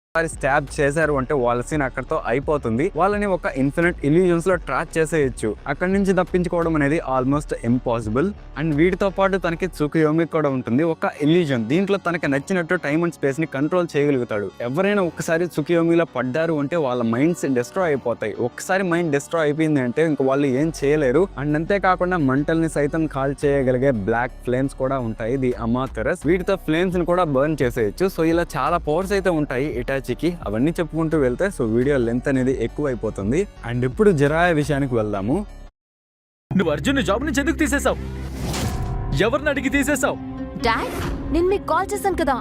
Stab చేశారు అంటే వాళ్ళ సీన్ అక్కడతో అయిపోతుంది. వాళ్ళని ఒక ఇన్ఫినిట్ ఇల్యూజన్స్ లో ట్రాక్ చేసేయచ్చు. అక్కడి నుంచి తప్పించుకోవడం అనేది ఆల్మోస్ట్ ఇంపాసిబుల్. అండ్ వీటితో పాటు తనకి త్సుకుయోమి కూడా ఉంటుంది, ఒక ఇల్యూజన్. దీంట్లో తనకి నచ్చినట్టు టైం అండ్ స్పేస్ ని కంట్రోల్ చేయగలుగుతాడు. ఎవరైనా ఒక్కసారి త్సుకుయోమిలో పడ్డారు అంటే వాళ్ళ మైండ్స్ డిస్ట్రాయ్ అయిపోతాయి. ఒక్కసారి మైండ్ డిస్ట్రాయ్ అయిపోయింది అంటే ఇంక వాళ్ళు ఏం చేయలేరు. అండ్ అంతేకాకుండా మంటల్ని సైతం కాల్ చేయగలిగే బ్లాక్ ఫ్లేమ్స్ కూడా ఉంటాయి, ది అమాతెరస్. వీటితో ఫ్లేమ్స్ ని కూడా బర్న్ చేసేయచ్చు. సో ఇలా చాలా పవర్స్ అయితే ఉంటాయి ఇటాచికి. అవన్నీ చెప్పుకుంటూ వెళ్తే సో వీడియో లెంత్ అనేది ఎక్కువ అయిపోతుంది. అండ్ ఇప్పుడు జిరాయా విషయానికి వెళ్దాము. నువ్వు అర్జున్ జాబ్ నుంచి ఎందుకు తీసేసావు? ఎవరిని అడిగి తీసేసావు? డాడ్, నేను మీకు కాల్ చేశాను కదా.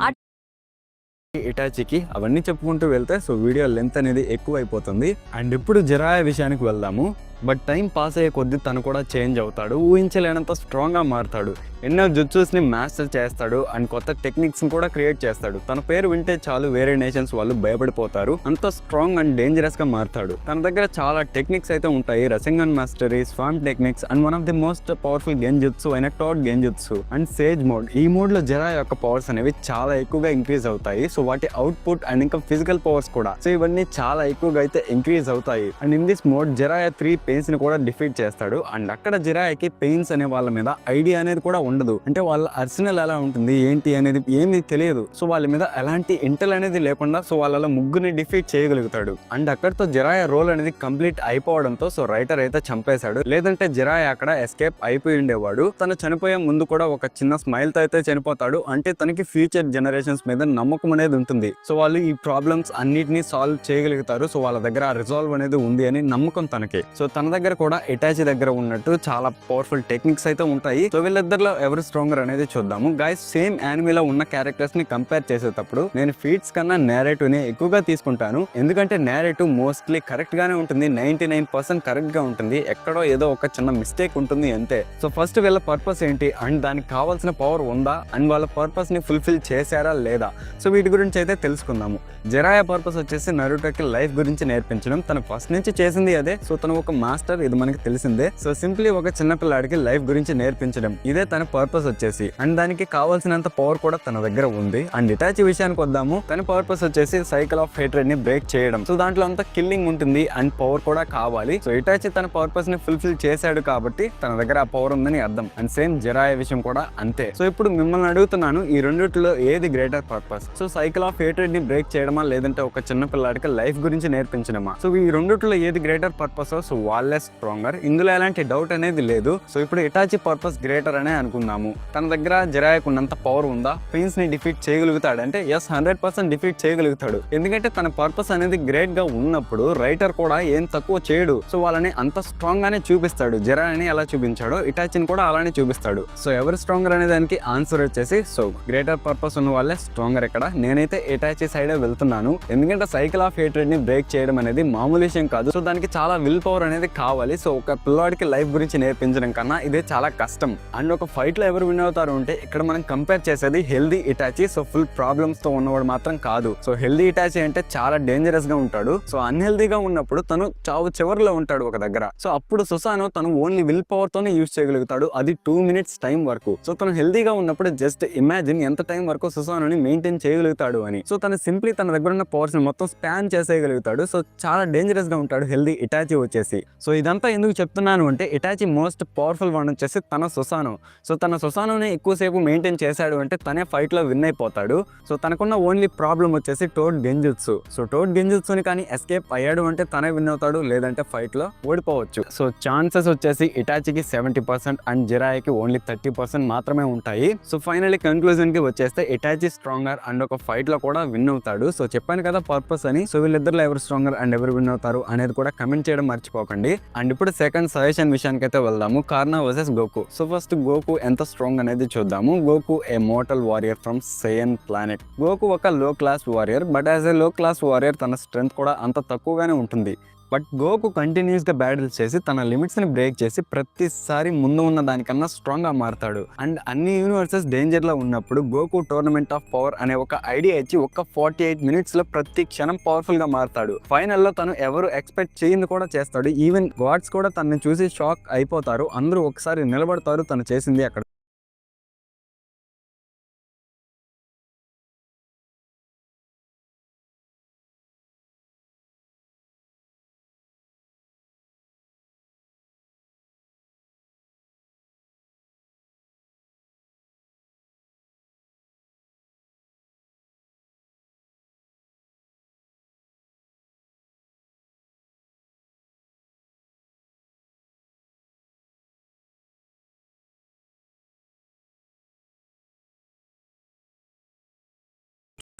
ఇటాచికి అవన్నీ చెప్పుకుంటూ వెళ్తే సో వీడియో లెంత్ అనేది ఎక్కువ అయిపోతుంది. అండ్ ఇప్పుడు జిరాయా విషయానికి వెళ్దాము. బట్ టైం పాస్ అయ్యే కొద్దీ తను కూడా చేంజ్ అవుతాడు. ఊహించలేనంత స్ట్రాంగ్గా మారుతాడు. ఎన్నో జుట్సూస్ని మాస్టర్ చేస్తాడు అండ్ కొత్త టెక్నిక్స్ని కూడా క్రియేట్ చేస్తాడు. తన పేరు వింటే చాలు వేరే నేషన్స్ వాళ్ళు భయపడిపోతారు. అంత స్ట్రాంగ్ అండ్ డేంజరస్గా మారుతాడు. తన దగ్గర చాలా టెక్నిక్స్ అయితే ఉంటాయి. Rasengan mastery, swamp techniques and one of the most powerful genjutsu అయిన toad genjutsu and sage mode. ఈ మోడ్లో జరా యొక్క పవర్స్ అనేవి చాలా ఎక్కువగా ఇంక్రీజ్ అవుతాయి. సో వాటి అవుట్పుట్ అండ్ ఇంకా ఫిజికల్ పవర్స్ కూడా సో ఇవన్నీ చాలా ఎక్కువగా అయితే ఇంక్రీజ్ అవుతాయి. And in this mode Jiraiya 3 Pains ని కూడా డిఫీట్ చేస్తాడు. అండ్ అక్కడ జిరాయాకి పెయిన్స్ అనే వాళ్ళ మీద ఐడియా అనేది కూడా ఉండదు. అంటే వాళ్ళ అర్సనల్ ఎలా ఉంటుంది ఏంటి అనేది ఏమీ తెలియదు. సో వాళ్ళ మీద ఎలాంటి ఇంటెల్ అనేది లేకుండా సో వాళ్ళ ముగ్గురిని డిఫీట్ చేయగలుగుతాడు. అండ్ అక్కడతో జిరాయా రోల్ అనేది కంప్లీట్ అయిపోవడంతో సో రైటర్ అయితే చంపేశాడు. లేదంటే జిరాయా అక్కడ ఎస్కేప్ అయిపోయి ఉండేవాడు. తను చనిపోయే ముందు కూడా ఒక చిన్న స్మైల్ తో అయితే చనిపోతాడు. అంటే తనకి ఫ్యూచర్ జనరేషన్స్ మీద నమ్మకం అనేది ఉంటుంది. సో వాళ్ళు ఈ ప్రాబ్లమ్స్ అన్నిటినీ సాల్వ్ చేయగలుగుతారు. సో వాళ్ళ దగ్గర ఆ రిజాల్వ్ అనేది ఉంది అని నమ్మకం తనకి. సో తన దగ్గర కూడా ఇటాచి దగ్గర ఉన్నట్టు చాలా పవర్ఫుల్ టెక్నిక్స్ అయితే ఉంటాయి. సో వీళ్ళిద్దరిలో ఎవరు స్ట్రాంగర్ అనేది చూద్దాము. గైస్, సేమ్ యానిమేలో ఉన్న క్యారెక్టర్స్ ని కంపేర్ చేసేటప్పుడు నేను ఫీట్స్ కన్నా నేరేటివ్ ని ఎక్కువగా తీసుకుంటాను. ఎందుకంటే నేరేటివ్ మోస్ట్లీ కరెక్ట్ గానే ఉంటుంది. 99% కరెక్ట్ గా ఉంటుంది. ఎక్కడో ఏదో ఒక చిన్న మిస్టేక్ ఉంటుంది అంతే. సో ఫస్ట్ వీళ్ళ పర్పస్ ఏంటి అండ్ దానికి కావాల్సిన పవర్ ఉందా అండ్ వాళ్ళ పర్పస్ ని ఫుల్ఫిల్ చేశారా లేదా, సో వీటి గురించి అయితే తెలుసుకుందాము. జిరాయా పర్పస్ వచ్చేసి నరుటోకి లైఫ్ గురించి నేర్పించడం. తను ఫస్ట్ నుంచి చేసింది అదే. సో తను ఒక మాస్టర్, ఇది మనకి తెలిసిందే. సో సింప్లీ ఒక చిన్న పిల్లాడికి లైఫ్ గురించి నేర్పించడం, ఇదే తన పర్పస్ వచ్చేసి. అండ్ దానికి కావాల్సినంత పవర్ కూడా తన దగ్గర ఉంది. అండ్ ఇటాచి విషయానికి వద్దాము. తన పర్పస్ వచ్చేసి సైకిల్ ఆఫ్ హేట్రెడ్ ని బ్రేక్ చేయడం. సో దాంట్లో అంతా కిల్లింగ్ ఉంటుంది అండ్ పవర్ కూడా కావాలి. సో ఇటాచి తన పర్పస్ ని ఫుల్ఫిల్ చేశాడు కాబట్టి తన దగ్గర ఆ పవర్ ఉందని అర్థం. అండ్ సేమ్ జిరాయా విషయం కూడా అంతే. సో ఇప్పుడు మిమ్మల్ని అడుగుతున్నాను, ఈ రెండిట్లో ఏది greater purpose? So cycle of hatred ని బ్రేక్ చేయడమా లేదంటే ఒక చిన్న పిల్లాడికి లైఫ్ గురించి నేర్పించడమా? సో ఈ రెండిట్లో ఏది గ్రేటర్ పర్పస్? సో వాళ్ళే స్ట్రాంగర్, ఇందులో ఎలాంటి డౌట్ అనేది లేదు. సో ఇప్పుడు ఇటాచి పర్పస్ గ్రేటర్ అనే అనుకుందాము. తన దగ్గర జిరాయాకు ఉన్నంత పవర్ ఉందా? పెయిన్స్ ని డిఫీట్ చేయగలుగుతాడు అంటే ఎస్, 100% డిఫీట్ చేయగలుగుతాడు. ఎందుకంటే తన పర్పస్ అనేది గ్రేట్ గా ఉన్నప్పుడు రైటర్ కూడా ఏం తక్కువ చేయడు. సో వాళ్ళని అంత స్ట్రాంగ్ గానే చూపిస్తాడు. జిరాయాని ఎలా చూపించాడో ఇటాచిని కూడా అలానే చూపిస్తాడు. సో ఎవరు స్ట్రాంగర్ అనే దానికి ఆన్సర్ వచ్చేసి సో గ్రేటర్ పర్పస్ ఉన్న వాళ్ళే స్ట్రాంగర్. ఇక్కడ నేనైతే ఇటాచి సైడే వెళ్తున్నాను. ఎందుకంటే సైకిల్ ఆఫ్ హేట్రెడ్ ని బ్రేక్ చేయడం అనేది మామూలు విషయం కాదు. సో దానికి చాలా విల్ పవర్ అనేది కావాలి. సో ఒక పిల్లాడికి లైఫ్ గురించి నేర్పించడం కన్నా ఇదే చాలా కష్టం. అండ్ ఒక ఫైట్ లో ఎవరు విన్ అవుతారు అంటే ఇక్కడ మనం కంపేర్ చేసేది healthy Hitachi. So full problems తో ఉన్నవాడు మాత్రం కాదు. సో హెల్దీ ఇటాచి అంటే చాలా డేంజరస్ గా ఉంటాడు. సో అన్హెల్దీగా ఉన్నప్పుడు తను చావు చివరిలో ఉంటాడు ఒక దగ్గర. సో అప్పుడు సుసానో తను ఓన్లీ విల్ పవర్ తోనే యూజ్ చేయగలుగుతాడు, అది 2 minutes టైం వరకు. సో తను హెల్దీగా ఉన్నప్పుడు జస్ట్ ఇమాజిన్ ఎంత టైం వరకు సుసానోని మెయింటైన్ చేయగలుగుతాడు అని. సో తను సింప్లీ తన దగ్గర ఉన్న పవర్స్ ని మొత్తం స్పాన్ చేసేయగలుగుతాడు. సో చాలా డేంజరస్ గా ఉంటాడు హెల్దీ ఇటాచి వచ్చేసి. సో ఇదంతా ఎందుకు చెప్తున్నాను అంటే ఇటాచి మోస్ట్ పవర్ఫుల్ వన్ వచ్చేసి తన సుసానో. సో తన సుసానోని ఎక్కువసేపు మెయింటైన్ చేశాడు అంటే తనే ఫైట్ లో విన్ అయిపోతాడు. సో తనకున్న ఓన్లీ ప్రాబ్లం వచ్చేసి టోడ్ గెంజుత్సు. సో టోడ్ గెంజుత్సుని కానీ ఎస్కేప్ అయ్యాడు అంటే తనే విన్ అవుతాడు, లేదంటే ఫైట్ లో ఓడిపోవచ్చు. సో ఛాన్సెస్ వచ్చేసి ఇటాచికి 70% అండ్ జిరాయాకి ఓన్లీ 30% మాత్రమే ఉంటాయి. సో ఫైనల్లీ కన్క్లూజన్ కి వచ్చేస్తే ఇటాచి స్ట్రాంగర్ అండ్ ఒక ఫైట్ లో కూడా విన్ అవుతాడు. సో చెప్పాను కదా పర్పస్ అని. సో వీళ్ళిద్దరిలో ఎవరు స్ట్రాంగర్ అండ్ ఎవరు విన్ అవుతారు అనేది కూడా కమెంట్ చేయడం మర్చిపోకండి. అండ్ ఇప్పుడు సెకండ్ సజెషన్ విషయానికి అయితే వెళ్దాము. Karna versus Goku. So first Goku ఎంత స్ట్రాంగ్ అనేది చూద్దాము. Goku a mortal warrior from Saiyan planet. Goku ఒక low class warrior, but as a low class warrior తన స్ట్రెంగ్త్ కూడా అంత తక్కువగానే ఉంటుంది. బట్ గోకు కంటిన్యూస్గా బ్యాటిల్స్ చేసి తన లిమిట్స్ని బ్రేక్ చేసి ప్రతిసారి ముందు ఉన్న దానికన్నా స్ట్రాంగ్గా మారుతాడు. అండ్ అన్ని యూనివర్సెస్ డేంజర్లో ఉన్నప్పుడు గోకు టోర్నమెంట్ ఆఫ్ పవర్ అనే ఒక ఐడియా ఇచ్చి ఒక 48 minutesలో ప్రతి క్షణం పవర్ఫుల్గా మారుతాడు. ఫైనల్లో తను ఎవరు ఎక్స్పెక్ట్ చేయింది కూడా చేస్తాడు. ఈవెన్ గాడ్స్ కూడా తనని చూసి షాక్ అయిపోతారు. అందరూ ఒకసారి నిలబడతారు తను చేసింది అక్కడ.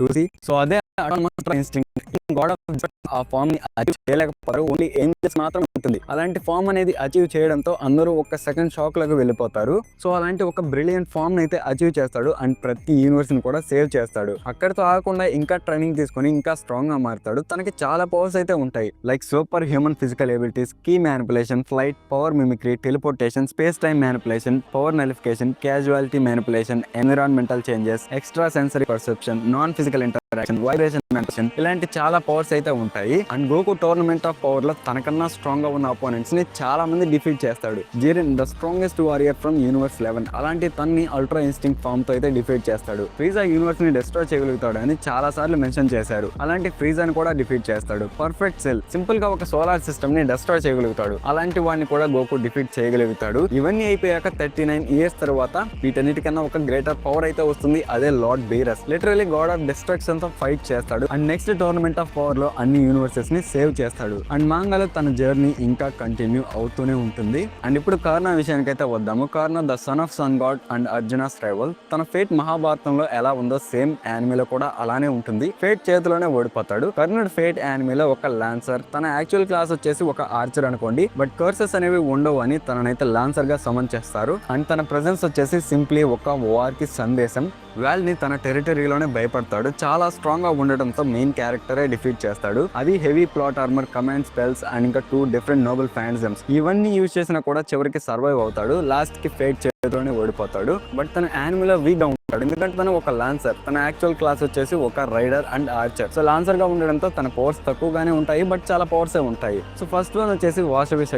చూసి సో అదే గాడ్ ఆఫ్ ఆ ఫామ్ ని అచీవ్ చేయలేకపోతారు. ఓన్లీ ఏంజల్స్ మాత్రం ఉంటుంది. అలాంటి ఫామ్ అనేది అచీవ్ చేయడంతో అందరూ ఒక సెకండ్ షాక్ లకు వెళ్ళిపోతారు. సో అలాంటి ఒక బ్రిలియంట్ ఫామ్ ని అయితే అచీవ్ చేస్తాడు అండ్ ప్రతి యూనివర్స్ ని కూడా సేవ్ చేస్తాడు. అక్కడితో ఆగకుండా ఇంకా ట్రైనింగ్ తీసుకొని ఇంకా స్ట్రాంగ్ గా మారుతాడు. తనకి చాలా పవర్స్ అయితే ఉంటాయి. Like super human physical abilities, ki manipulation, flight, power mimicry, teleportation, space time manipulation, power nullification, causality manipulation, environmental changes, extra sensory perception, non physical interaction, vibration manipulation, ఇలాంటి చాలా పవర్స్ అయితే ఉంటాయి. And Goku tournament of power లో తనకన్నా strong గా ఉన్న opponents ని చాలా మంది డిఫీట్ చేస్తాడు. Jiren the strongest warrior from universe 11 అలాంటి తన్ని అల్ట్రా ఇన్స్టింక్ట్ ఫామ్ తో అయితే డిఫీట్ చేస్తాడు. ఫ్రీజా యూనివర్స్ ని డిస్ట్రాయ్ చేయగలుగుతాడు అని చాలా సార్లు మెన్షన్ చేశారు. అలాంటి ఫ్రీజాని కూడా డిఫీట్ చేస్తాడు. పర్ఫెక్ట్ సెల్ సింపుల్ గా ఒక సోలార్ సిస్టమ్ ని డిస్ట్రాయ్ చేయగలుగుతాడు. అలాంటి వాడిని కూడా గోకు డిఫీట్ చేయగలుగుతాడు. ఇవన్నీ అయిపోయాక 39 ఇయర్స్ తర్వాత వీటన్నిటికన్నా ఒక గ్రేటర్ పవర్ అయితే వస్తుంది. అదే lord Beerus. Literally god of destruction తో ఫైట్ చేస్తాడు and next tournament of power లో అన్ని యూనివర్సెస్ ని సేవ్ చేస్తాడు. అండ్ మాంగాలో తన జర్నీ ఇంకా కంటిన్యూ అవుతూనే ఉంటుంది. అండ్ ఇప్పుడు కర్ణ విషయానికి అయితే వద్దాము. Karna the son of sun god and Arjuna's rival. తన ఫేట్ మహాభారతంలో ఎలా ఉందో సేమ్ యానిమేలో కూడా అలానే ఉంటుంది. ఫేట్ చేతిలోనే ఓడిపోతాడు. కర్ణుడు ఫేట్ యానిమేలో ఒక లాన్సర్. తన యాక్చువల్ క్లాస్ వచ్చేసి ఒక ఆర్చర్ అనుకోండి. బట్ కర్సెస్ అనేవి ఉండవు అని తననైతే లాన్సర్ గా సమన్ చేస్తారు. అండ్ తన ప్రెజెన్స్ వచ్చేసి సింప్లీ ఒక వార్ కి సందేశం. వాల్ ని తన టెరిటరీలోనే భయపడతాడు. చాలా స్ట్రాంగ్ గా ఉండడంతో మెయిన్ క్యారెక్టరే డిఫీట్ చేస్తాడు. అది heavy plate armour, command spells and ఇంకా 2 డిఫరెంట్ నోబెల్ ఫ్యాంటజమ్స్ ఇవన్నీ యూజ్ చేసినా కూడా చివరికి సర్వైవ్ అవుతాడు. లాస్ట్ కి ఫేట్ చేతిలోనే ఓడిపోతాడు. బట్ తన యానిమల్ వీక్ గా ఉంటాడు. ఎందుకంటే తను ఒక లాన్సర్. తన యాక్చువల్ క్లాస్ వచ్చేసి ఒక rider and archer. So lancer గా ఉండడంతో తన పవర్స్ తక్కువగానే ఉంటాయి బట్ చాలా పవర్సే ఉంటాయి. సో ఫస్ట్ వన్ వచ్చేసి వాసవి